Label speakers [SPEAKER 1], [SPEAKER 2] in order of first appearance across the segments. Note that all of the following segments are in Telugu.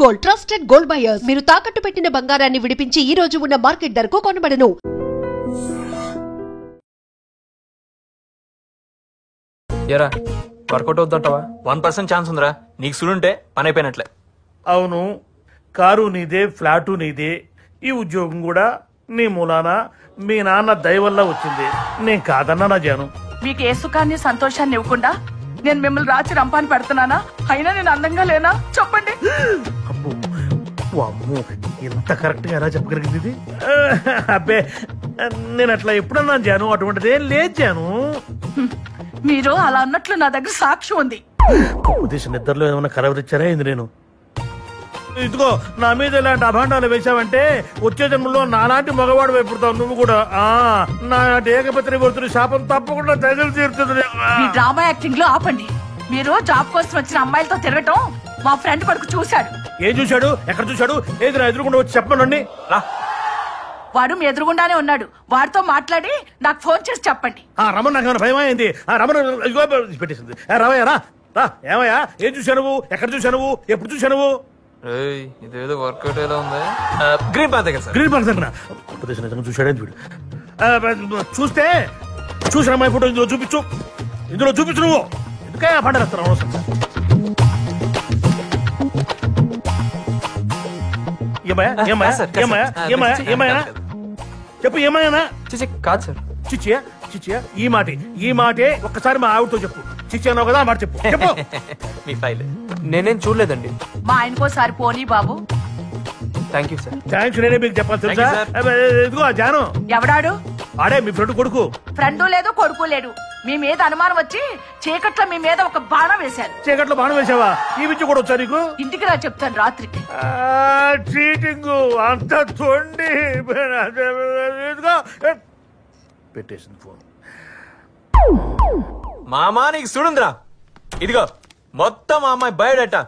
[SPEAKER 1] Gold, trusted gold buyers. మీరు తాకట్టు పెట్టిన బంగారాన్ని విడిపించి ఈ రోజు ఉన్న మార్కెట్ ధరకు కొనబడను.
[SPEAKER 2] ఎరా వర్కౌట్ అవుతుంటావా? 1% ఛాన్స్ ఉందిరా. నీకు సుడుంటే పని అయిపోయినట్లే.
[SPEAKER 3] అవును, కారు నీదే, ఫ్లాటు నీదే, ఈ ఉద్యోగం కూడా నీ మూలాన మీ నాన్న దయ వల్ల వచ్చింది. నేను కాదన్నా నా జాను.
[SPEAKER 4] మీకు ఏ సుఖాన్ని సంతోషాన్ని ఇవ్వకుండా నేను మిమ్మల్ని రాచి రంపాన్ని పెడుతున్నానా? అయినా నేను అందంగా లేనా? చెప్పండి.
[SPEAKER 3] అమ్మో, ఇంత కరెక్ట్ గా ఎలా చెప్పగలిగింది ఇది? అబ్బే, నేను అట్లా ఎప్పుడన్నా జాను, అటువంటిది ఏం లేదు జాను.
[SPEAKER 4] మీరు అలా అన్నట్లు నా దగ్గర సాక్ష్యం ఉంది.
[SPEAKER 3] ఉద్దేశం నిద్రలో ఏమైనా కలవరిచ్చారా ఏంది? నేను ఇదిగో నా మీద ఇలాంటి అభాండాలు వేశావంటే వచ్చే జన్మలో నాలాంటి మగవాడు వైపుతావు నువ్వు కూడా. నాటి ఏకపత్రి వర్తుని శాపం తప్పకుండా తగిలి తీరుతుంది.
[SPEAKER 4] మీ డ్రామా యాక్టింగ్ లో ఆపండి. మీరు జాబ్ కోసం వచ్చిన అమ్మాయిలతో తిరగటం మా ఫ్రెండ్ కొడుకు చూశాడు.
[SPEAKER 3] ఏం చూశాడు? ఎక్కడ చూశాడు? ఏది నా ఎదురుకుండా వచ్చి చెప్పనండి.
[SPEAKER 4] వాడు మీ ఎదురుగుండానే ఉన్నాడు. వాడితో మాట్లాడి నాకు ఫోన్ చేసి చెప్పండి.
[SPEAKER 3] రమణ నాకు భయం అయింది. రమణ పెట్టేసింది. రావయ్యా రా. ఏమయ్యా, ఏం చూశావు నువ్వు? ఎక్కడ చూశావు నువ్వు? ఎప్పుడు చూశావు నువ్వు?
[SPEAKER 2] ఇదేదో వర్కౌట్ ఎలా ఉంది. గ్రీన్ పార్క్ దగ్గర.
[SPEAKER 3] గ్రీన్ పార్క్ దగ్గర చూశాడని వీడు. చూస్తే చూసిన అమ్మాయి ఫోటో ఇందులో చూపించు. ఇందులో చూపించు. నువ్వు ఎందుకే పంట వేస్తున్నావు? అవసరం చెప్పు. ఏమాయనా?
[SPEAKER 2] కాదు సార్.
[SPEAKER 3] చిచ్చియా? చిచ్చియా ఈ మాటే ఒక్కసారి మా ఆవిడతో చెప్పు. చిచ్చి అన్నావు కదా, మాట చెప్పు. చెప్పు.
[SPEAKER 2] మీ ఫైల్ నేనేం చూడలేదండి.
[SPEAKER 4] మా ఆయనకోసారి పోనీ బాబు.
[SPEAKER 2] Thank you sir.
[SPEAKER 3] థ్యాంక్స్ నేనే మీకు చెప్పాలి తెలుసా? ఇదిగో జాను.
[SPEAKER 4] ఎవడాడు?
[SPEAKER 3] ఆడే మీ ఫ్రెండ్ కొడుకు.
[SPEAKER 4] ఫ్రెండ్ లేదు, కొడుకు లేడు. మీ మీద అనుమానం వచ్చి చీకట్లో మీ మీద ఒక బాణం వేశారు.
[SPEAKER 3] చీకట్లో బాణం వేసావా? ఈ విద్య కూడా వచ్చా నీకు?
[SPEAKER 4] ఇంటికి రా చెప్తాను రాత్రికి.
[SPEAKER 3] చీటింగ్ అంత తొండి. పెట్టేసింది ఫోన్.
[SPEAKER 2] మామా నీకు చూడుందిరా. ఇదిగో మొత్తం మా అమ్మాయి బయోడేటా.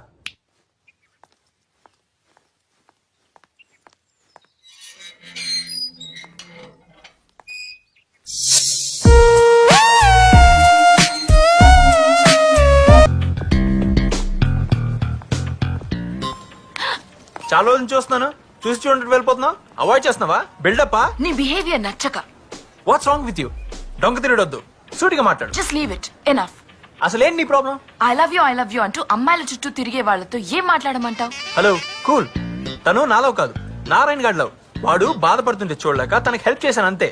[SPEAKER 2] చాలా రోజులు చూస్తున్నాను. చూసి చూడండి వెళ్ళిపోతున్నావు. అవాయిడ్ చేస్తున్నావా? బిల్డప్పా?
[SPEAKER 4] నీ బిహేవియర్ నచ్చక.
[SPEAKER 2] What's wrong with you? డొంక తిరగొద్దు, సూటిగా మాట్లాడు.
[SPEAKER 4] Just leave it. ఎనఫ్.
[SPEAKER 2] అసలేం నీ ప్రాబ్లం?
[SPEAKER 4] ఐ లవ్ యూ అంటూ అమ్మాయిల చుట్టూ తిరిగే వాళ్ళతో ఏం మాట్లాడమంటావు?
[SPEAKER 2] Hello cool. తను నాలో కాదు, నారాయణ గాడ్ లవ్. వాడు బాధపడుతుంటే చూడలేక తనకి హెల్ప్ చేశాను అంతే.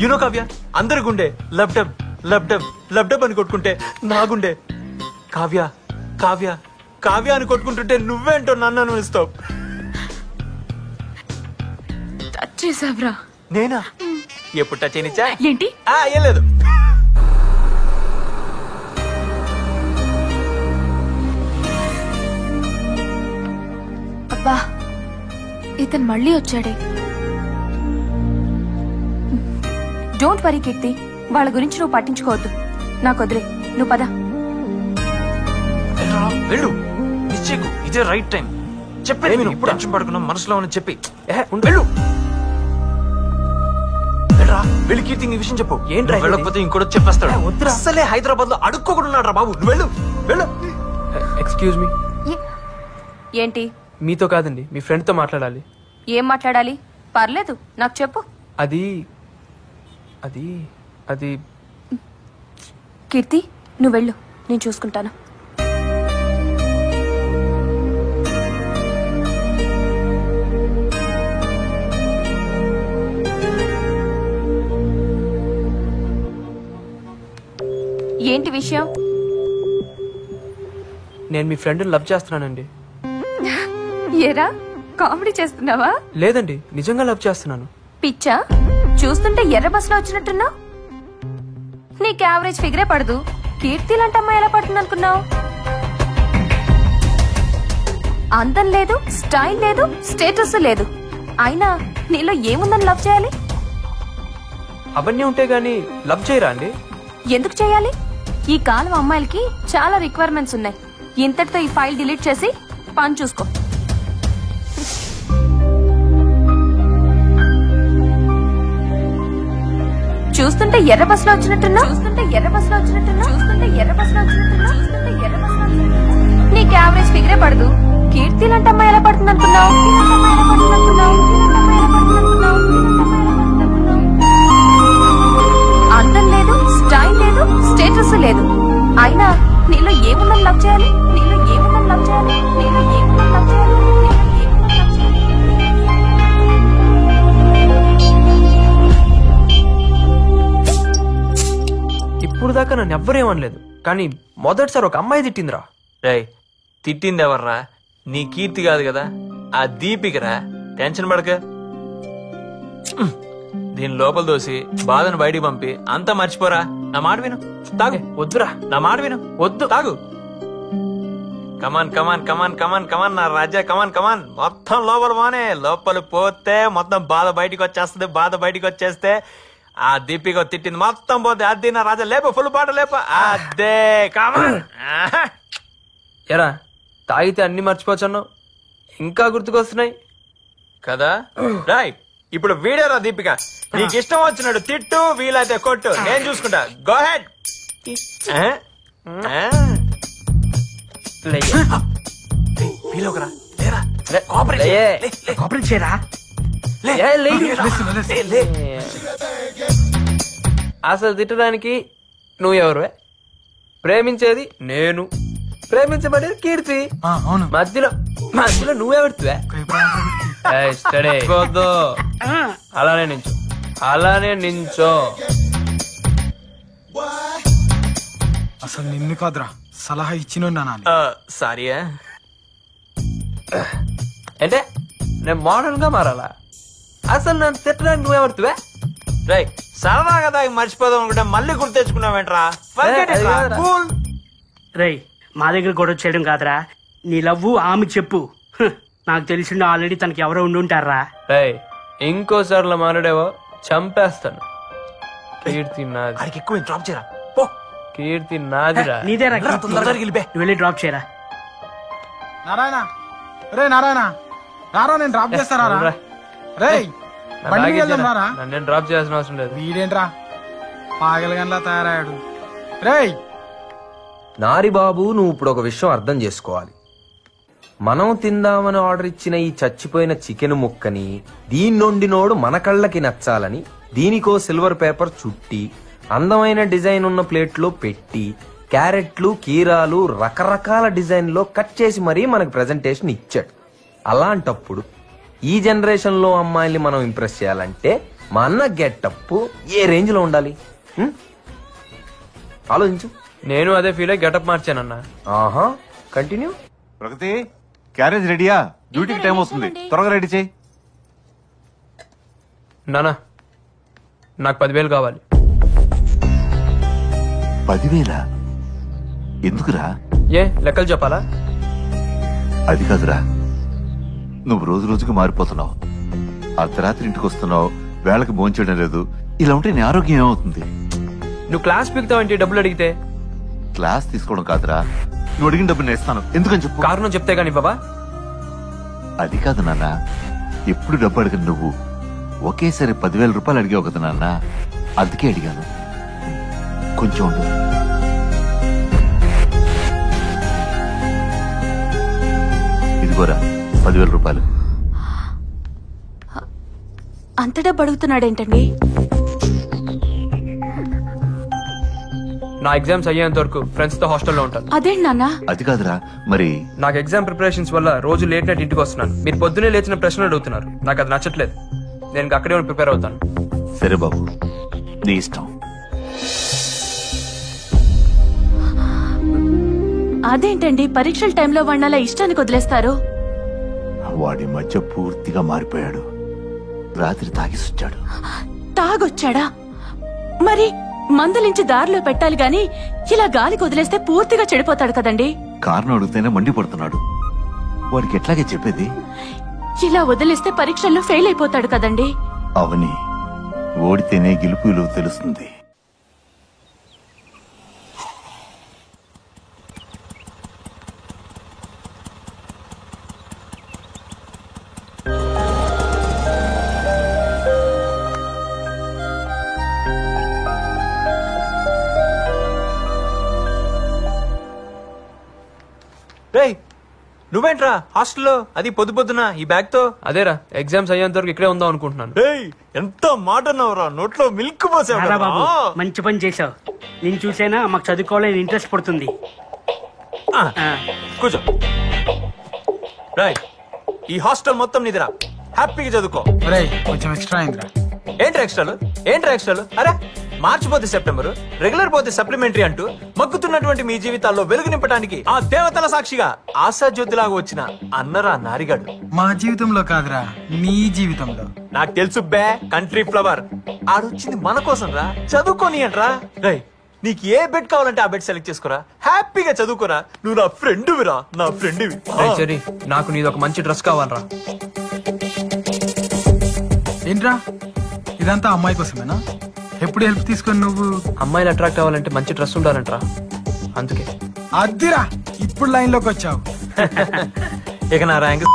[SPEAKER 2] యునో కావ్య, అందరి గుండె lub dub lub dub lub dub అని కొట్టుకుంటే నా గుండె కావ్య కావ్య కావ్య అని కొట్టుకుంటుంటే నువ్వేంటో నన్ను అనుస్తావు.
[SPEAKER 4] టచ్ చేసావ్రా?
[SPEAKER 2] నేనా? ఎప్పుడు టచ్ అయినిచ్చా?
[SPEAKER 4] ఏంటి?
[SPEAKER 2] ఏం లేదు.
[SPEAKER 5] అబ్బా, ఇతను మళ్ళీ వచ్చాడే. డోంట్ వరీ కీర్తి, వాళ్ళ గురించి నువ్వు పట్టించుకోవద్దు. నాకు వదిలే, నువ్వు పద.
[SPEAKER 2] వెళ్ళు, నిశ్చయకు ఇదే రైట్ టైం. చెప్పే నేను ఇప్పుడు టెన్షన్ పడుకున్నా మనసులో అని చెప్పి వెళ్ళు. వెళ్ళి కీర్తి ఈ విషయం చెప్పు. ఏంటి వెళ్ళకపోతే ఇంకోటి చెప్పేస్తాడు. అసలే హైదరాబాద్ లో అడుక్కోకున్నాడు రా బాబు. నువ్వు వెళ్ళు వెళ్ళు.
[SPEAKER 6] Excuse me.
[SPEAKER 5] ఏంటి?
[SPEAKER 6] మీతో కాదండి, మీ ఫ్రెండ్ తో మాట్లాడాలి.
[SPEAKER 5] ఏం మాట్లాడాలి? పర్లేదు, నాకు చెప్పు.
[SPEAKER 6] అది అది అది
[SPEAKER 5] కీర్తి, నువ్వు వెళ్ళు, నేను చూసుకుంటాను. ఏంటి విషయం?
[SPEAKER 6] నేను మీ ఫ్రెండ్ లవ్ చేస్తున్నానండి.
[SPEAKER 5] ఏరా, కామెడీ చేస్తున్నావా?
[SPEAKER 6] లేదండి, నిజంగా లవ్ చేస్తున్నాను.
[SPEAKER 5] పిచ్చా? చూస్తుంటే ఎర్ర బస్సులో వచ్చినట్టున్నా. నీకు యావరేజ్ ఫిగరే పడదు. కీర్తి లాంటి అమ్మాయి ఎలా పడుతుంది అనుకున్నావు? అందం లేదు, స్టైల్ లేదు, స్టేటస్ లేదు. అయినా నీలో ఏముందని లవ్ చేయాలి?
[SPEAKER 6] అవన్నీ ఉంటే గానీ లవ్ చేయరా అండి?
[SPEAKER 5] ఎందుకు చేయాలి? ఈ కాలం అమ్మాయిలకి చాలా రిక్వైర్మెంట్స్ ఉన్నాయి. ఇంతటితో ఈ ఫైల్ డిలీట్ చేసి పని చూసుకో. చూస్తుంటే ఎర్ర బస్సులో వచ్చినట్టున్నా. నీకు యావరేజ్ ఫిగర్ పడదు. కీర్తి లాంటి అమ్మాయి ఎలా పడుతుంది అనుకున్నావు? అందం లేదు, స్టైల్ లేదు, స్టేటస్ లేదు. అయినా నీలో ఏముందని లవ్ చేయాలి? నీలో ఏముందని లవ్ చేయాలి? నీలో ఏముందని లవ్ చేయాలి?
[SPEAKER 6] ఇప్పుడు దాకా నన్ను ఎవ్వరేమనలేదు, కానీ మొదటిసారి ఒక అమ్మాయి తిట్టిందిరా.
[SPEAKER 2] రేయ్, తిట్టింది ఎవర్రా? నీ కీర్తి కాదు కదా, ఆ దీపికరా. టెన్షన్ పడక. దీని లోపల దోసి బాధను బయటికి పంపి అంతా మర్చిపోరా. నా మాట విను, తాగు.
[SPEAKER 6] వద్దురా,
[SPEAKER 2] నా మాట విను,
[SPEAKER 6] వద్దు.
[SPEAKER 2] తాగు. కమాన్ కమాన్ కమాన్ కమాన్ కమాన్ నా రాజా, కమాన్ కమాన్. మొత్తం లోపల పోనే. లోపల పోతే మొత్తం బాధ బయటికి వచ్చేస్తుంది. బాధ బయటికి వచ్చేస్తే ఆ దీపిక తిట్టింది మొత్తం పోతే. అది నా రాజా, లేప, ఫుల్ పాట లేప. అదే కమాన్.
[SPEAKER 6] ఎరా, తాగితే అన్ని మర్చిపోవచ్చున్నావు, ఇంకా గుర్తుకొస్తున్నాయి
[SPEAKER 2] కదా. రైట్, ఇప్పుడు వీడియోరా దీపిక. నీకు ఇష్టం వచ్చినట్టు తిట్టు, వీలైతే కొట్టు, నేను చూసుకుంటా. Go head.
[SPEAKER 6] అసలు తిట్టడానికి నువ్వెవరు? ప్రేమించేది నేను, ప్రేమించబడేది కీర్తి. మధ్యలో మధ్యలో నువ్వెవడుతువే? అలానే నించో, అలానే నించో.
[SPEAKER 7] అసలు నిన్ను కాదురా, సలహా ఇచ్చిన
[SPEAKER 2] సారీ.
[SPEAKER 6] అంటే నేను మోడల్ గా మారాలా? అసలు నన్ను తిట్టడానికి నువ్వెవడుతువే?
[SPEAKER 2] రై, సరదా కదా మర్చిపోదాం అనుకుంటే మళ్ళీ గుర్తు తెచ్చుకున్నావేంట్రా?
[SPEAKER 8] రై, మా దగ్గర గొడవ చేయడం కాదురా, నీ లవ్వు ఆమె చెప్పు. నాకు తెలిసిండు ఆల్రెడీ తనకి ఎవరో ఉండి ఉంటారా.
[SPEAKER 6] రై, ఇంకోసార్లు మాట్లాడేవో చంపేస్తాను. కీర్తి నాది.
[SPEAKER 2] అడిగి ఎక్కువ డ్రాప్ చేయరా. పో.
[SPEAKER 6] కీర్తి నాదిరా.
[SPEAKER 8] నీదేరా.
[SPEAKER 2] నువ్వు
[SPEAKER 8] వెళ్ళి డ్రాప్ చేయరా.
[SPEAKER 7] నారాయణ, రే నారాయణ, రారా, నేను డ్రాప్ చేస్తారా? రే,
[SPEAKER 6] నేను డ్రాప్ చేయాల్సిన అవసరం లేదు.
[SPEAKER 7] వీడేంట్రా పాగలగన్లా తయారయ్యాడు. రేయ్
[SPEAKER 9] నారి బాబు, నువ్వు ఇప్పుడు ఒక విషయం అర్థం చేసుకోవాలి. మనం తిందామని ఆర్డర్ ఇచ్చిన ఈ చచ్చిపోయిన చికెన్ ముక్కని దీన్నొండినోడు మన కళ్ళకి నచ్చాలని దీనికో సిల్వర్ పేపర్ చుట్టి అందమైన డిజైన్ ఉన్న ప్లేట్లో పెట్టి క్యారెట్లు, కీరాలు రకరకాల డిజైన్ లో కట్ చేసి మరీ మనకు ప్రెజెంటేషన్ ఇచ్చాడు. అలాంటప్పుడు ఈ జనరేషన్ లో అమ్మాయిల్ని మనం ఇంప్రెస్ చేయాలంటే మా అన్న గెటప్ ఏ రేంజ్ లో ఉండాలి? ఆలోచించు.
[SPEAKER 6] నేను అదే ఫీల్ అయ్యి గెటప్ మార్చానన్నా.
[SPEAKER 9] ఆహా, కంటిన్యూ.
[SPEAKER 10] ప్రగతి, క్యారేజ్ రెడీయా? డ్యూటీకి టైం వస్తుంది, త్వరగా రెడీ చేయి.
[SPEAKER 6] నానా, నాకు 10,000 కావాలి.
[SPEAKER 10] 10,000? ఎందుకురా?
[SPEAKER 6] ఏ లెక్కలు చెప్పాలా?
[SPEAKER 10] అది కాదురా, నువ్వు రోజు రోజుకు మారిపోతున్నావు. అర్ధరాత్రి ఇంటికి వస్తున్నావు, వేళకి భోంచేయడం లేదు. ఇలా ఉంటే నీ ఆరోగ్యం ఏమవుతుంది?
[SPEAKER 6] నువ్వు క్లాస్ పీకుతావంటే డబ్బులు అడిగితే?
[SPEAKER 10] క్లాస్ తీసుకోవడం కాదురా, నువ్వు అడిగిన డబ్బు నేను ఇస్తాను. ఎందుకని చెప్పు.
[SPEAKER 6] కారణం చెప్తే గానీ బాబా.
[SPEAKER 10] అది కాదు నాన్న, ఎప్పుడు డబ్బు అడిగిన నువ్వు ఒకేసారి 10,000 రూపాయలు అడిగావు కదా నాన్న, అందుకే అడిగాను. కొంచెం ఉండు. ఇదిగోరా 10,000 రూపాయలు.
[SPEAKER 5] అంత డబ్బు అడుగుతున్నాడేంటండి?
[SPEAKER 6] నా ఎగ్జామ్స్ అయ్యేంత వరకు ఫ్రెండ్స్ తో హాస్టల్లో ఉంటాను.
[SPEAKER 5] అదేంటి నాన్న?
[SPEAKER 10] అది కాదురా, మరి
[SPEAKER 6] నాకు ఎగ్జామ్ ప్రిపరేషన్స్ వల్ల రోజు లేట్ నైట్ ఇంటికి వస్తున్నాను. మీరు పొద్దునే లేచిన ప్రశ్నలు అడుగుతున్నారు, నాకు అది నచ్చట్లేదు. నేను అక్కడే ప్రిపేర్ అవుతాను.
[SPEAKER 10] సరే బాబు, నీ ఇష్టం.
[SPEAKER 5] అదేంటండి పరీక్షల టైంలో వాడిని అలా ఇష్టానికి వదిలేస్తారు?
[SPEAKER 10] వాడి మధ్య పూర్తిగా మారిపోయాడు. రాత్రి తాగిసొచ్చాడు.
[SPEAKER 5] తాగొచ్చాడా? మరి మందులించి దారిలో పెట్టాలి గాని ఇలా గాలికి వదిలేస్తే పూర్తిగా చెడిపోతాడు కదండి.
[SPEAKER 10] కారణం అడిగితేనే మండిపడుతున్నాడు. వాడికి ఎట్లాగే చెప్పేది?
[SPEAKER 5] ఇలా వదిలేస్తే పరీక్షల్లో ఫెయిల్ అయిపోతాడు కదండి.
[SPEAKER 10] అవని, ఓడితేనే గెలుపు విలువ తెలుస్తుంది.
[SPEAKER 2] నువ్వేంట్రా హాస్టల్లో అది పొద్దు పొద్దున ఈ బ్యాగ్ తో?
[SPEAKER 6] అదేరా ఎగ్జామ్స్ అయ్యేంత వరకు ఇక్కడే ఉందాం అనుకుంటున్నాను.
[SPEAKER 2] ఎంత మాట అన్నావురా, నోట్లో మిల్క్ పోసావు.
[SPEAKER 8] బాబు మంచి పని చేసావు. నేను చూసైనా మాకు చదువుకోవాలని ఇంట్రెస్ట్ పడుతుంది.
[SPEAKER 2] కూర్చో. రైట్, ఈ హాస్టల్ మొత్తం నిదిరా, హ్యాపీగా చదువుకో.
[SPEAKER 7] కొంచెం ఎక్స్ట్రా అయిందిరా.
[SPEAKER 2] ఏంట్రా ఎక్స్ట్రాలు? అరే మార్చి పోతే సెప్టెంబర్, రెగ్యులర్ పోతే సప్లిమెంటరీ అంటూ మగ్గుతున్నటువంటి మీ జీవితాల్లో వెలుగు నింపడానికి ఆ దేవతల సాక్షిగా ఆశాజ్యోతిలాగా వచ్చిన అన్నరా నారిగాడు.
[SPEAKER 7] మా జీవితంలో కాదురా, నీ జీవితంలో.
[SPEAKER 2] నాకు తెలుసు బే, కంట్రీ ఫ్లవర్. ఆడొచ్చింది మన కోసం రా, చదువుకోని అంట్రా. రై, నీకు ఏ బెడ్ కావాలంటే ఆ బెడ్ సెలెక్ట్ చేసుకోరా, హ్యాపీగా చదువుకోరా. నువ్వు నా ఫ్రెండ్విరా, నా ఫ్రెండ్వి.
[SPEAKER 6] చెరి, నాకు నీది ఒక మంచి డ్రెస్ కావాలరా.
[SPEAKER 7] ఏంట్రా ఇదంతా అమ్మాయి కోసమేనా? ఎప్పుడు హెల్ప్ తీసుకొని నువ్వు
[SPEAKER 6] అమ్మాయిలు అట్రాక్ట్ అవ్వాలంటే మంచి డ్రెస్ ఉండాలంటరా, అందుకే.
[SPEAKER 7] అద్దిరా, ఇప్పుడు లైన్ లోకి వచ్చావు.
[SPEAKER 2] ఇక నా ర్యాంక్.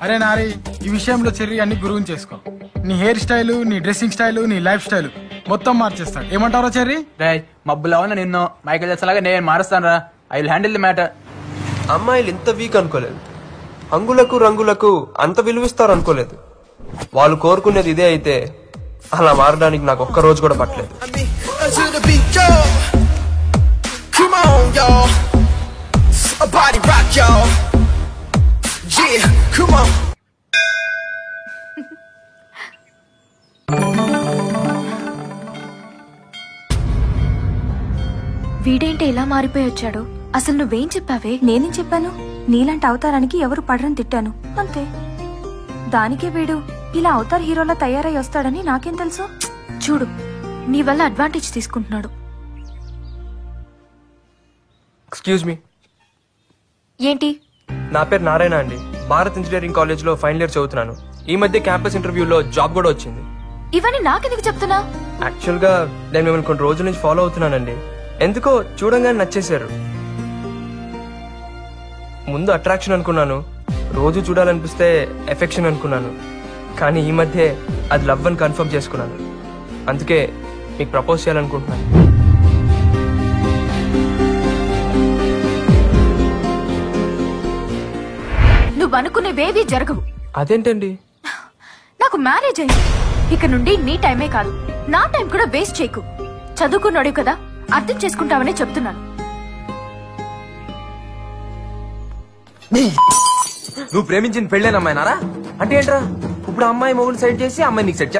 [SPEAKER 7] అరే నారి, ఈ విషయంలో చెర్రీ అన్ని గురువుని చేసుకో. నీ హెయిర్ స్టైల్, నీ డ్రెస్సింగ్ స్టైల్, నీ లైఫ్ స్టైల్ మొత్తం మార్చేస్తాడు. ఏమంటారో చెర్రీ?
[SPEAKER 11] మబ్బులో ఉన్న నిన్ను మైకేల్ జాక్సన్ నేను మారుస్తాను రా. I will handle the matter.
[SPEAKER 6] అమ్మాయిలు ఇంత వీక్ అనుకోలేదు, హంగులకు రంగులకు అంత విలువిస్తారు అనుకోలేదు. వాళ్ళు కోరుకునేది ఇదే అయితే అలా మారడానికి నాకు ఒక్క రోజు కూడా పట్టలేదు.
[SPEAKER 5] వీడేంటి ఇలా మారిపోయి వచ్చాడు? అసలు నువ్వేం చెప్పావే? నేనేం చెప్పాను? నీలాంటి అవతారానికి ఎవరు పడరని తిట్టాను, అంతే. దానికే వీడు ఇలా అవతార్ హీరోలా తయారై వస్తాడని నాకేం తెలుసు? చూడు, నీ వల్ల అడ్వాంటేజ్ తీసుకుంటున్నాడు.
[SPEAKER 6] Excuse me.
[SPEAKER 5] ఏంటి?
[SPEAKER 6] నా పేరు నారాయణ అండి. భారత్ ఇంజనీరింగ్ కాలేజ్ లో ఫైనల్ ఇయర్ చదువుతున్నాను. ఈ మధ్య క్యాంపస్ ఇంటర్వ్యూలో జాబ్ కూడా వచ్చింది.
[SPEAKER 5] ఇవన్నీ నాకెందుకు చెప్తున్నా?
[SPEAKER 6] యాక్చువల్ గా నేను మిమ్మల్ని కొన్ని రోజుల నుంచి ఫాలో అవుతున్నానండి. ఎందుకో చూడంగానే నచ్చేశారు. ముందు అట్రాక్షన్ అనుకున్నాను, రోజు చూడాలనిపిస్తే ఎఫెక్షన్ అనుకున్నాను. కానీ ఈ మధ్య అది లవ్ అని కన్ఫర్మ్ చేసుకున్నాను. అందుకే మీకు ప్రపోజ్ చేయాలనుకుంటున్నాను.
[SPEAKER 5] నువ్వు అనుకునేవేవీ జరగవు.
[SPEAKER 6] అదేంటండి?
[SPEAKER 5] నాకు మ్యారేజ్ అయింది. ఇక నుండి నీ టైమే కాదు, నా టైం కూడా వేస్ట్ చేయకు. చదువుకున్నాడు కదా, అర్థం చేసుకుంటావనే చెప్తున్నాను.
[SPEAKER 9] నువ్వు ప్రేమించిన పెళ్ళేనమ్మాయినారా అంటే ఏంట్రా? ఇప్పుడు అమ్మాయి మొగుడు సైడ్ చేసి అమ్మాయి నీకు సెట్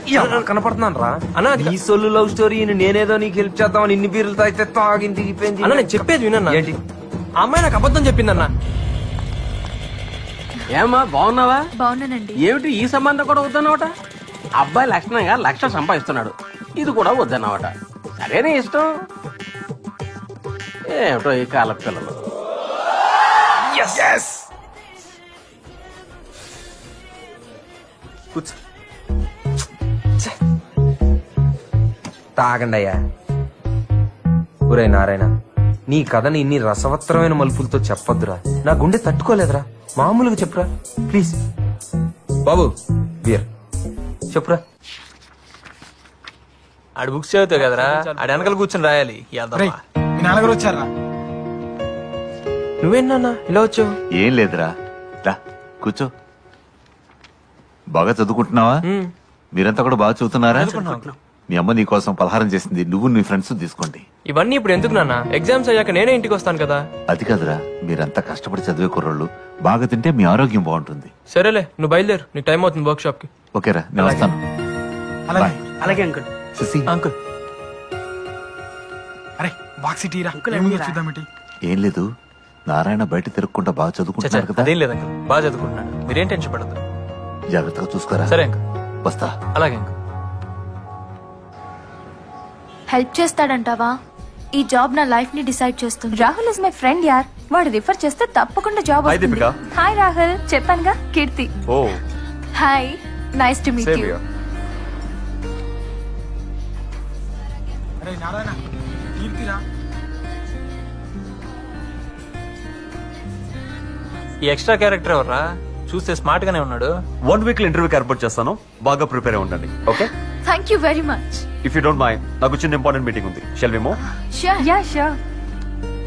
[SPEAKER 9] కనపడుతున్నాను రా అన్నా. నీ సొల్లు లవ్ స్టోరీ నేనేదో నీకు హెల్ప్ చేద్దామని ఇన్ని బీర్లు తాగితే తాగింది దిగిపోయింది.
[SPEAKER 6] అన్న నేను చెప్పేది వినన్నా. ఏంటి? అమ్మాయి నాకు అబద్ధం చెప్పిందన్నా.
[SPEAKER 11] ఏమా బాగున్నావా?
[SPEAKER 5] బాగున్నానండి.
[SPEAKER 11] ఏమిటి ఈ సంబంధం కూడా వద్దన్నమాట? అబ్బాయి లక్షణంగా 1,00,000 సంపాదిస్తున్నాడు, ఇది కూడా వద్దన్నమాట. సరేనే ఇష్టం. ఏమిటో ఈ కాల పిల్లలు.
[SPEAKER 9] తాగండి అయ్యా. ఒరే నారాయణ, నీ కథని ఇన్ని రసవత్తరమైన మలుపులతో చెప్పొద్దురా. నా గుండె తట్టుకోలేదురా. మామూలుగా చెప్పురా ప్లీజ్. బాబు బియర్ చెప్పురా.
[SPEAKER 2] ఆడు బుక్స్ చదువుతావు కదరా, ఆడు వెనకాల కూర్చొని రాయాలి.
[SPEAKER 7] మీ నాన్నగారు వచ్చారా?
[SPEAKER 6] నువ్వేనా ఇలా వచ్చావు?
[SPEAKER 10] ఏం లేదురా, రా కూర్చో. బాగా చదువుకుంటున్నావా? మీరంతా కూడా బాగా చదువుతున్నారా? మీ అమ్మ నీ కోసం పలహారం చేసింది, నువ్వు నీ ఫ్రెండ్స్ తీసుకోండి.
[SPEAKER 6] ఇవన్నీ ఇప్పుడు ఎందుకు నాన్న? ఎగ్జామ్స్ అయ్యాక నేనే ఇంటికి వస్తాను కదా.
[SPEAKER 10] అది కాదురా, మీరంతా కష్టపడి చదివే కుర్రోళ్ళు, బాగా తింటే మీ ఆరోగ్యం బాగుంటుంది.
[SPEAKER 6] సరేలే, నువ్వు బయలుదేరు, నీకు టైం అవుతుంది వర్క్ షాప్ కి.
[SPEAKER 10] ఓకేరా, నేను వస్తాను.
[SPEAKER 8] అలాగే అంకుల్.
[SPEAKER 2] అంకుల్
[SPEAKER 7] అరే బాక్స్ టీరా, చూద్దామేంటి?
[SPEAKER 10] ఏం లేదు, నారాయణ బయట తిరగకుండా బాగా చదువుకుంటున్నాడు కదా.
[SPEAKER 2] అదేం లేదు అంకుల్, బాగా చదువుకుంటున్నాడు. మీరేం టెన్షన్ పడద్దు.
[SPEAKER 10] జాగ్రత్తగా చూసుకోరా.
[SPEAKER 2] సరే అంకుల్,
[SPEAKER 10] వస్తా.
[SPEAKER 2] అలాగే అంకుల్.
[SPEAKER 5] హెల్ప్ చేస్తాడంటావా? ఈ జాబ్ నా లైఫ్ ని డిసైడ్ చేస్తుంది. రాహుల్ ఇస్ మై ఫ్రెండ్ యార్. వాడు రిఫర్ చేస్తే తప్పకుండా జాబ్ వస్తుంది. హాయ్ రాహుల్, చెప్పానుగా, Keerthi. Hi, nice to meet you.
[SPEAKER 7] అరే నారాయణ, కీర్తిరా.
[SPEAKER 2] ఈ ఎక్స్ట్రా క్యారెక్టర్ ఎవర్రా? చూస్తే స్మార్ట్ గానే ఉన్నాడు.
[SPEAKER 12] 1 వీక్ లో ఇంటర్వ్యూకి ఏర్పాటు చేస్తాను, బాగా ప్రిపేర్ అయి ఉండండి. Okay,
[SPEAKER 5] thank you very much.
[SPEAKER 12] If you don't mind, నాకు చిన్న ఇంపార్టెంట్ మీటింగ్ ఉంది. Shall we move?
[SPEAKER 5] Sure. Yeah sure.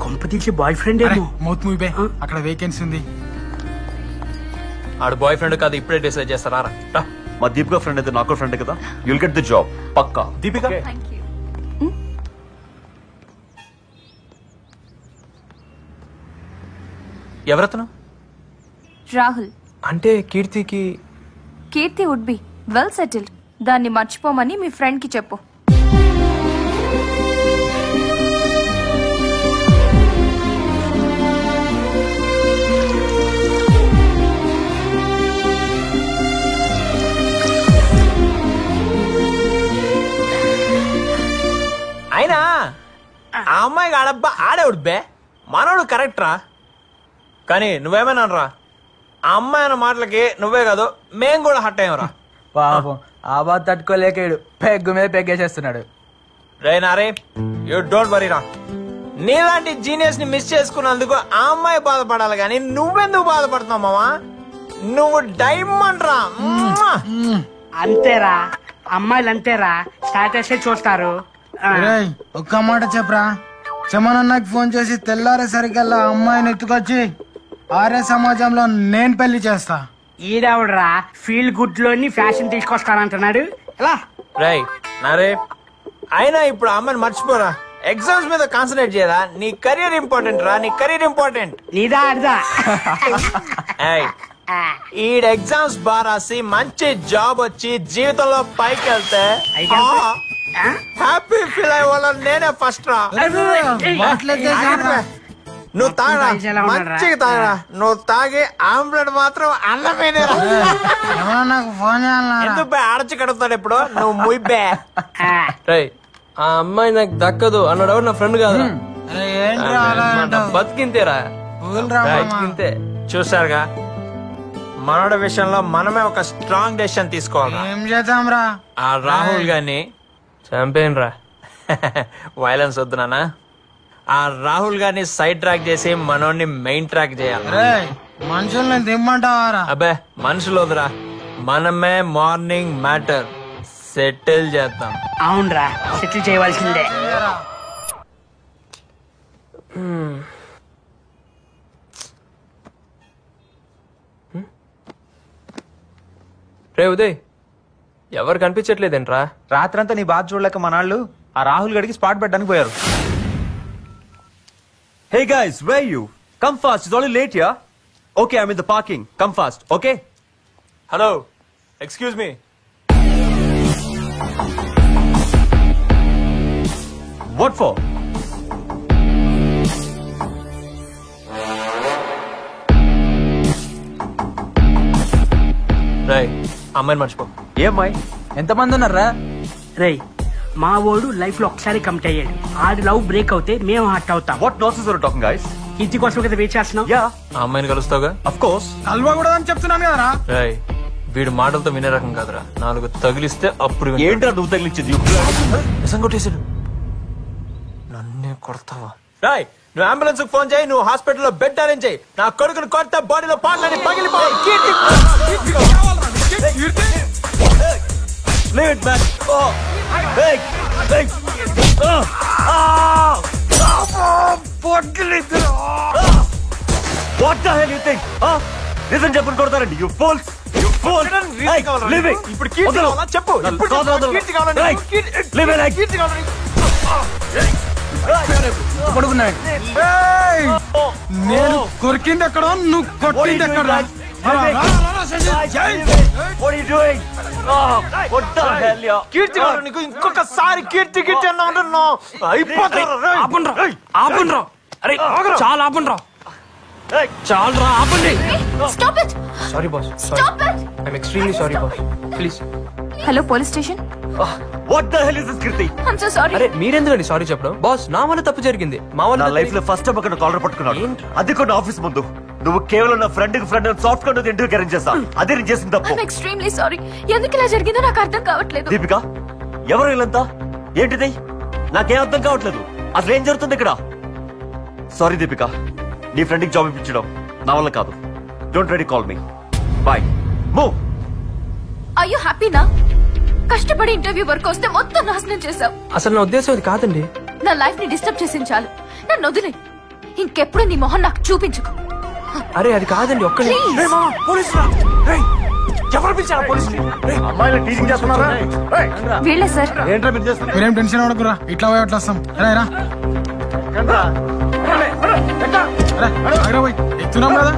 [SPEAKER 8] కొంపతీసి బాయ్ ఫ్రెండ్ ఏమో.
[SPEAKER 7] మౌత్ మూవీ అక్కడ వేకెన్సీ ఉంది.
[SPEAKER 2] ఆడు బాయ్ ఫ్రెండ్ కాదు, ఇప్పుడే డిసైడ్ చేస్తారా?
[SPEAKER 12] మా దీపిక ఫ్రెండ్ అయితే నాకు ఫ్రెండ్ కదా, యుల్ గెట్ ది జాబ్ పక్కా. దీపిక
[SPEAKER 2] ఎవరతను?
[SPEAKER 5] రాహుల్.
[SPEAKER 6] అంటే కీర్తికి
[SPEAKER 5] కీర్తి వుడ్ బి వెల్ సెటిల్డ్. దాన్ని మర్చిపోమని మీ ఫ్రెండ్ కి చెప్పు.
[SPEAKER 2] అయినా ఆ అమ్మాయికి ఆడబ్బా ఆడేవుడు బే, మనోడు కరెక్ట్ రా. కానీ నువ్వేమైనా రా, ఆ అమ్మాయి అన్న మాటలకి నువ్వే కాదు మేం కూడా హట్ అయ్యాం రా.
[SPEAKER 6] పాపం ఆ బాధ తట్టుకోలేకాడు, పెగ్గు మీద పెగ్గేసేస్తున్నాడు.
[SPEAKER 2] రే నారే, యూ డోంట్ వరీ రా. నీలాంటి జీనియస్ ని మిస్ చేసుకున్నందుకు ఆ అమ్మాయి బాధపడాలి కానీ నువ్వెందుకు బాధపడుతున్నావు మామా? నువ్వు డైమండ్ రా.
[SPEAKER 8] అంతేరా, అమ్మాయిలు అంతేరా, స్టాటస్ చూస్తారు.
[SPEAKER 7] రేయ్, ఒక్క మాట చెప్పరా. చమనన్నకి ఫోన్ చేసి తెల్లారేసరికల్లా అమ్మాయిని ఎత్తుకొచ్చి ఆర్య సమాజంలో నేను పెళ్లి చేస్తా.
[SPEAKER 8] ఈడెవడరా ఫీల్ గుడ్ లోని ఫ్యాషన్ తీసుకొస్తానంటున్నాడు. ఎలా
[SPEAKER 2] రై నారే, అయినా ఇప్పుడు అమ్మాయిని మర్చిపోరా, ఎగ్జామ్స్ మీద కాన్సన్ట్రేట్ చేయరా. నీ కెరీర్ ఇంపార్టెంట్ రా, నీ కెరీర్ ఇంపార్టెంట్.
[SPEAKER 8] నీదా అర్థా?
[SPEAKER 2] ఈడ ఎగ్జామ్స్ బాగా రాసి మంచి జాబ్ వచ్చి జీవితంలో పైకి వెళ్తే హ్యాపీ ఫీల్ అయ్యే వాళ్ళ నేనే ఫస్ట్ రా. నువ్వు తాగరా, మంచిగా తాగరా. నువ్వు తాగి ఆమ్లెట్ మాత్రం అన్నమేనేరా.
[SPEAKER 7] నాకు ఫోన్
[SPEAKER 2] ఎందుకు బే ఆడచి కడుగుతాడు ఇప్పుడు నువ్వు ముయ్యే.
[SPEAKER 6] ఆ అమ్మాయి నాకు దక్కదు అన్నాడు నా ఫ్రెండ్ కాదు. బతికింతేరా, బతికింతే.
[SPEAKER 2] చూసారుగా, మనోడి విషయంలో మనమే ఒక స్ట్రాంగ్ డెసిషన్ తీసుకోవాలి.
[SPEAKER 7] ఏం చేద్దాం రా?
[SPEAKER 2] ఆ రాహుల్ గాని
[SPEAKER 6] చంపేన్ రా.
[SPEAKER 2] వైలెన్స్ వద్దు నాన్న. ఆ రాహుల్ గారిని సైడ్ ట్రాక్ చేసి మనోడిని మెయిన్ ట్రాక్ చేయాలి.
[SPEAKER 7] మనుషుల్ని దిమ్మంటావారా?
[SPEAKER 2] అబ్బే మనుషులు వద్దురా, మనమే మార్నింగ్ మ్యాటర్ సెటిల్ చేద్దాం.
[SPEAKER 8] అవునరా, సెటిల్ చేయవలసిందే.
[SPEAKER 6] రే ఉదయ్, ఎవరు కనిపించట్లేదేంట్రా?
[SPEAKER 13] రాత్రంతా నీ బాధ చూడలేక మనాళ్ళు ఆ రాహుల్ గడికి స్పాట్ పెట్టడానికి పోయారు.
[SPEAKER 12] Hey guys, where are you? Come fast, it's already late here. Okay, I'm in the parking. Come fast, okay?
[SPEAKER 2] Hello, excuse me.
[SPEAKER 12] What for?
[SPEAKER 2] Right, అమ్మాయిని మర్చిపో.
[SPEAKER 13] ఏ అమ్మాయి? ఎంతమంది ఉన్నారా?
[SPEAKER 8] రేయ్, మా వాడు లైఫ్ లో ఒకసారి కమిట్ అయ్యాడు. ఆడి లవ్ బ్రేక్ అవుతే మేము హర్ట్ అవుతాం.
[SPEAKER 12] What nonsense are you talking, guys?
[SPEAKER 8] ఇంటి కోసం కదా వెయిట్ చేస్తున్నావు.
[SPEAKER 12] Yeah,
[SPEAKER 2] ఆ అమ్మాయిని కలుస్తావుగా?
[SPEAKER 12] of course.
[SPEAKER 7] కలవకూడదని చెప్తున్నాను కదరా.
[SPEAKER 2] రాయ్, వీడు మాటలతో వినే రకం కాదురా. 4 తగిలిస్తే అప్పుడు
[SPEAKER 12] ఏంట్రా నువ్వు తగిలించింది?
[SPEAKER 2] కొట్టేసాడు. నన్నే కొడతావా? రాయ్, నువ్వు అంబులెన్స్ కు ఫోన్ చేయి, నువ్వు హాస్పిటల్లో బెడ్ అరేంజ్ చేయి. నా కొడుకుని కొడితే బాడీలో పాటలని పగిలిపోయి.
[SPEAKER 12] Leave it, man. Oh, hey, hey. What the hell you think? Huh? Listen, చెప్పని కొడతారండి. You fools. You fools. Hey, leave it.
[SPEAKER 2] ఇప్పుడు కీర్తి కావాలా చెప్పు. ఇప్పుడు కీర్తి కావాలా?
[SPEAKER 12] Leave it, like.
[SPEAKER 2] కీర్తి కావాలా?
[SPEAKER 7] పడుకున్నాడు. నేను కొరికింది ఎక్కడ, నువ్వు కొట్టింది ఎక్కడ?
[SPEAKER 12] What are you doing? Oh, what the hell, yeah?
[SPEAKER 2] కీర్తి కావాలా నీకు? ఇంకొకసారి కీర్తి కీర్తి అన్నా అంటున్నావు.
[SPEAKER 8] ఆపండ్రా. అరే చాలా ఆపండ్రా. చాలరా, ఆపండి.
[SPEAKER 5] Stop it.
[SPEAKER 6] Sorry boss.
[SPEAKER 5] Stop it.
[SPEAKER 6] I'm extremely sorry boss. Please.
[SPEAKER 5] Hello police station.
[SPEAKER 12] What the hell is this, Kirti?
[SPEAKER 5] I'm so sorry.
[SPEAKER 6] అరే మీరెందుకండి సారీ చెప్పడం? బాస్ నా వల్ల తప్పు జరిగింది. మా
[SPEAKER 12] నా
[SPEAKER 6] వల్ల
[SPEAKER 12] లైఫ్ లో ఫస్ట్ టైం అక్కడ కాలర్ పట్టుకున్నాను. అది కూడా ఆఫీస్ ముందు. నువ్వు కేవలం నా ఫ్రెండ్ సాఫ్ట్ గా ఇంటర్వ్యూ అరేంజ్ చేస్తా. అదే నేను చేసిన తప్పు.
[SPEAKER 5] I'm extremely sorry. ఎందుకు ఇలా జరిగిందో నాకు అర్థం కావట్లేదు.
[SPEAKER 12] దీపిక, ఎవరు వీళ్ళంతా? ఏంటిది? నాకేం అర్థం కావట్లేదు. అసలు ఏం జరుగుతుంది ఇక్కడ? సారీ దీపిక, నీ ఫ్రెండ్ కి జాబ్ ఇప్పించడం నా వల్ల కాదు. Don't ready call me. Bye. Move.
[SPEAKER 5] Are you happy నా? కష్టపడి ఇంటర్వ్యూ వరకు వస్తే మొత్తం నాశనం చేసావు.
[SPEAKER 6] అసలు నా ఉద్దేశం అది కాదండి.
[SPEAKER 5] నా లైఫ్ ని డిస్టర్బ్ చేసింది చాలు. నన్ను వదిలే. ఇంకెప్పుడు నీ మొహం నాకు చూపించుకో.
[SPEAKER 6] అరే అది కాదండి ఒక్క ఎవరు పిలిచారా పోలీసులు?
[SPEAKER 3] అమ్మాయిలు టీచింగ్ చేస్తున్నారా?
[SPEAKER 5] వీళ్ళే సార్.
[SPEAKER 3] ఏంట్రా మీరు చేస్తున్నారు?
[SPEAKER 7] మీరేం టెన్షన్ అవ్వకురా, ఇట్లా పోయి అట్లా వస్తాం. రా ఎక్కుతున్నాం కదా.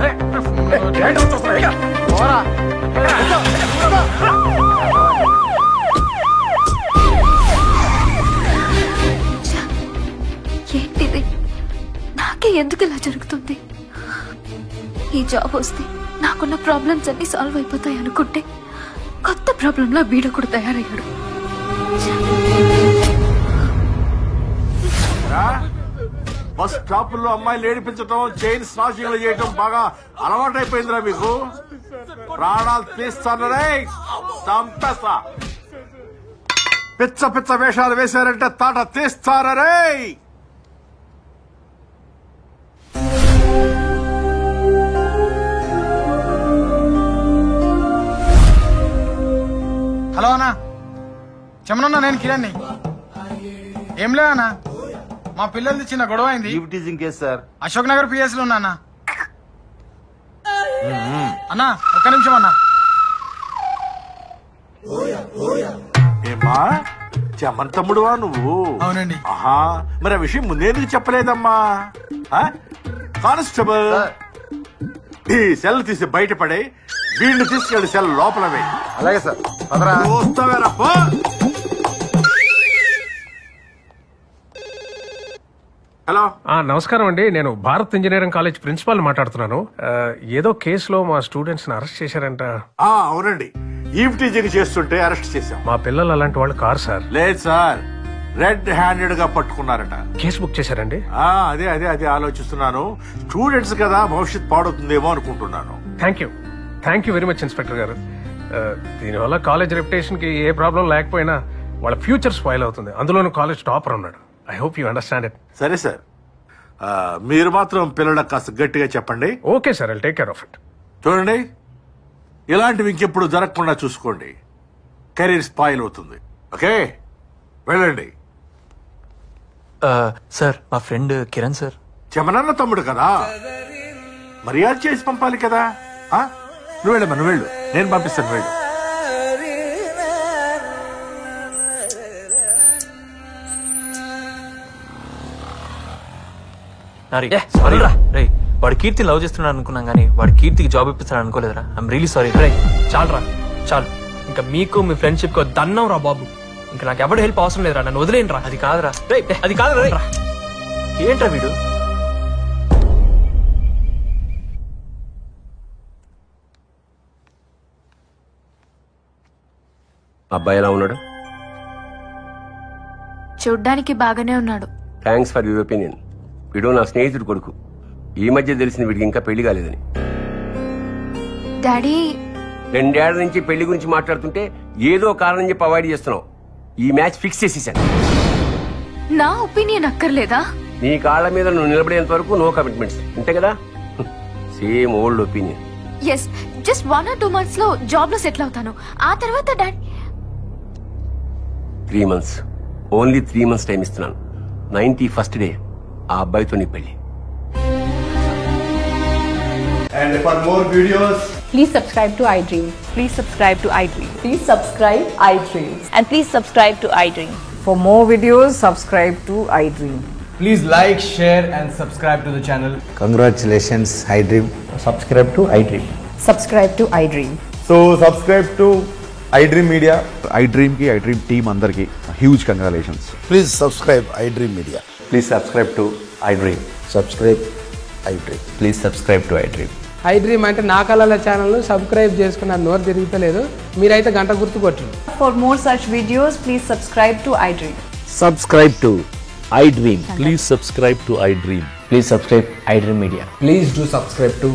[SPEAKER 5] ఏంటిది? నాకే ఎందుకు ఇలా జరుగుతుంది? ఈ జాబ్ వస్తే నాకున్న ప్రాబ్లమ్స్ అన్ని సాల్వ్ అయిపోతాయి అనుకుంటే కొత్త ప్రాబ్లంలా వీడు కూడా తయారయ్యాడు.
[SPEAKER 14] బస్ స్టాప్ లో అమ్మాయిలు ఏడిపించడం, చైన్ స్నాచింగ్ చేయడం బాగా అలవాటైపోయిందిరా మీకు. ప్రాణాలు తీస్తానరే, చంపేస్తా. పిచ్చ పిచ్చ వేషాలు వేశారంటే తాట తీస్తానరే.
[SPEAKER 7] హలో అన్నా, చెమనన్నా, నేను కిరణ్ని. ఏం లే అన్నా, మా పిల్లలది చిన్న గొడవ అయింది. అశోక్ నగర్ పిఎస్ లో ఉన్నా అన్నా. అన్నా ఒక్క నిమిషం అన్నా.
[SPEAKER 14] ఏమా చెమన్ తమ్ముడువా నువ్వు?
[SPEAKER 7] అవునండి.
[SPEAKER 14] ఆహా, మరి ఆ విషయం ముందేందుకు చెప్పలేదమ్మా? కానిస్టేబుల్, ఈ సెల్ తీసి బయటపడే, వీడిని తీసుకెళ్లి సెల్ లోపల వేయి.
[SPEAKER 10] అలాగే సార్.
[SPEAKER 14] చూస్తావేరప్పా. హలో,
[SPEAKER 15] నమస్కారం అండి. నేను భారత్ ఇంజనీరింగ్ కాలేజ్ ప్రిన్సిపాల్ మాట్లాడుతున్నాను. ఏదో కేసులో మా స్టూడెంట్స్ అరెస్ట్ చేశారంట.
[SPEAKER 14] అవునండి, ఈవ్ టీచింగ్ చేస్తుంటే అరెస్ట్ చేశాం.
[SPEAKER 15] మా పిల్లలు అలాంటి వాళ్ళు కారు సార్.
[SPEAKER 14] లేదు సార్, రెడ్ హ్యాండెడ్ గా పట్టుకున్నారట.
[SPEAKER 15] కేసు బుక్ చేశారండి.
[SPEAKER 14] అదే అదే అదే ఆలోచిస్తున్నాను. స్టూడెంట్స్ కదా, భవిష్యత్ పాడవుతుందేమో అనుకుంటున్నాను.
[SPEAKER 15] Thank you very much inspector గారు. దీనివల్ల కాలేజ్ రెప్యుటేషన్ కి ఏ ప్రాబ్లం లేకపోయినా వాళ్ళ ఫ్యూచర్ స్పాయిల్ అవుతుంది. అందులోనూ కాలేజ్ టాపర్ ఉన్నాడు. I hope you understand it.
[SPEAKER 14] సరే సార్, మీరు మాత్రం పిల్లలకు కాస్త గట్టిగా చెప్పండి.
[SPEAKER 15] Okay sir, I'll take care of it.
[SPEAKER 14] చూడండి, ఇలాంటివి ఇంకెప్పుడు జరగకుండా చూసుకోండి. కెరీర్ స్పాయిల్ అవుతుంది. ఓకే, వెళ్ళండి.
[SPEAKER 2] సార్, మా ఫ్రెండ్ కిరణ్ సార్.
[SPEAKER 14] చెమనన్న తమ్ముడు కదా, మర్యాద చేసి పంపాలి కదా. నువ్వు వెళ్ళమ్మా, నువ్వు వెళ్ళు, నేను పంపిస్తాను, వెళ్ళు.
[SPEAKER 2] వాడు కీర్తి లవ్ చేస్తున్నాడు అనుకున్నాం, కానీ వాడు కీర్తికి జాబ్ ఇప్పిస్తాడు అనుకోలేదురా. I'm really sorry.
[SPEAKER 6] చాలరా, చాలు. ఇంకా మీకు మీ ఫ్రెండ్షిప్ కి దన్నం రా బాబు. ఇంకా నాకు ఎవరు హెల్ప్ అవసరం లేదురా, నన్ను వదిలేను రా.
[SPEAKER 2] అది కాదురా, అది కాదురా. ఏంట్రా వీడు?
[SPEAKER 11] అబ్బాయి ఎలా ఉన్నాడు?
[SPEAKER 5] చూడ్డానికి బాగానే ఉన్నాడు.
[SPEAKER 11] Thanks for your opinion. వీడు నా స్నేహితుడు కొడుకు. ఈ మధ్య తెలిసింది వీడికి ఇంకా పెళ్లి కాలేదని.
[SPEAKER 5] డాడీ,
[SPEAKER 11] 2 ఏళ్ల నుంచి పెళ్లి గురించి మాట్లాడుతుంటే ఏదో కారణం చెప్పి అవాయిడ్ చేస్తున్నావు. ఈ మ్యాచ్ ఫిక్స్ చేసేసాను.
[SPEAKER 5] నా ఒపీనియన్ అక్కర్లేదా?
[SPEAKER 11] నీ కాళ్ళ మీద నువ్వు నిలబడేంత వరకు నో కమిట్మెంట్స్, అంతే కదా? Same old opinion.
[SPEAKER 5] Yes, just 1 or 2 months లో జాబ్ లో సెటిల్ అవుతాను. ఆ తర్వాత daddy
[SPEAKER 11] 3 months, only 3 months time ఇస్తున్నాను. 91st డే ఆ అబ్బాయితో నీ పెళ్లి.
[SPEAKER 16] And for more videos,
[SPEAKER 17] please subscribe to iDream.
[SPEAKER 18] Please subscribe to iDream.
[SPEAKER 17] Please subscribe iDream.
[SPEAKER 18] And please subscribe to iDream.
[SPEAKER 17] For more videos, subscribe to iDream.
[SPEAKER 13] Please like, share and subscribe to the channel.
[SPEAKER 19] Congratulations, iDream.
[SPEAKER 13] Subscribe to iDream.
[SPEAKER 17] Subscribe to iDream.
[SPEAKER 16] so subscribe to iDream Media. iDream ki iDream team andarki huge congratulations.
[SPEAKER 19] Please subscribe iDream Media.
[SPEAKER 12] Please subscribe to iDream.
[SPEAKER 19] Subscribe iDream.
[SPEAKER 12] Please subscribe to iDream.
[SPEAKER 20] iDream అంటే నా కళల ఛానల్ను సబ్స్క్రైబ్ చేసుకున్న నోరు తిరుగుతలేదు. మీరైతే గంట గుర్తు కొట్టండి.
[SPEAKER 17] For more such videos, please subscribe to iDream.
[SPEAKER 19] Subscribe to iDream.
[SPEAKER 12] Please subscribe to iDream. Please subscribe iDream Media.
[SPEAKER 13] Please do subscribe to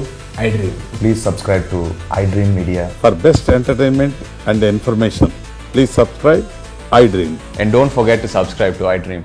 [SPEAKER 13] iDream.
[SPEAKER 16] Please subscribe to iDream Media. For best entertainment and information, please subscribe iDream.
[SPEAKER 12] And don't forget to subscribe to iDream.